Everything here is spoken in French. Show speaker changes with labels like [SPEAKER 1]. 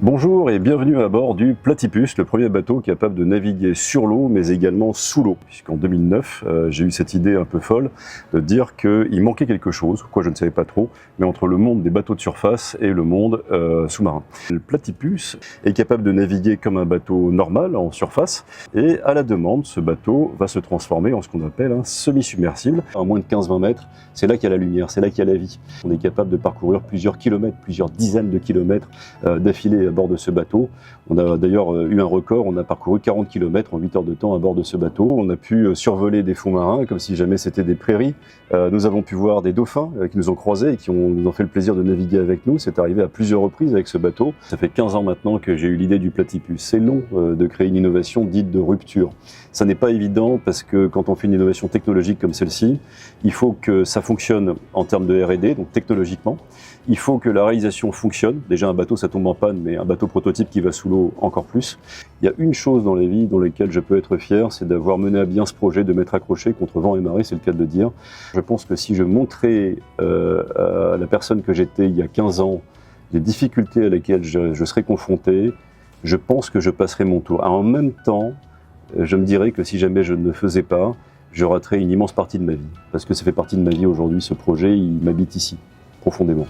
[SPEAKER 1] Bonjour et bienvenue à bord du Platypus, le premier bateau capable de naviguer sur l'eau mais également sous l'eau. Puisqu'en 2009, j'ai eu cette idée un peu folle de dire qu'il manquait quelque chose, quoi je ne savais pas trop, mais entre le monde des bateaux de surface et le monde sous-marin. Le Platypus est capable de naviguer comme un bateau normal en surface et à la demande, ce bateau va se transformer en ce qu'on appelle un semi-submersible. À moins de 15-20 mètres, c'est là qu'il y a la lumière, c'est là qu'il y a la vie. On est capable de parcourir plusieurs kilomètres, plusieurs dizaines de kilomètres d'affilée à bord de ce bateau. On a d'ailleurs eu un record, on a parcouru 40 km en 8 heures de temps à bord de ce bateau. On a pu survoler des fonds marins comme si jamais c'était des prairies. Nous avons pu voir des dauphins qui nous ont croisés et qui nous ont fait le plaisir de naviguer avec nous. C'est arrivé à plusieurs reprises avec ce bateau. Ça fait 15 ans maintenant que j'ai eu l'idée du Platypus. C'est long de créer une innovation dite de rupture. Ça n'est pas évident parce que quand on fait une innovation technologique comme celle-ci, il faut que ça fonctionne en termes de R&D, donc technologiquement. Il faut que la réalisation fonctionne. Déjà un bateau ça tombe en panne, mais un bateau prototype qui va sous l'eau encore plus. Il y a une chose dans la vie dans laquelle je peux être fier, c'est d'avoir mené à bien ce projet, de m'être accroché contre vent et marée, c'est le cas de le dire. Je pense que si je montrais à la personne que j'étais il y a 15 ans les difficultés à lesquelles je serais confronté, je pense que je passerais mon tour. En même temps, je me dirais que si jamais je ne le faisais pas, je raterais une immense partie de ma vie. Parce que ça fait partie de ma vie aujourd'hui, ce projet, il m'habite ici, profondément.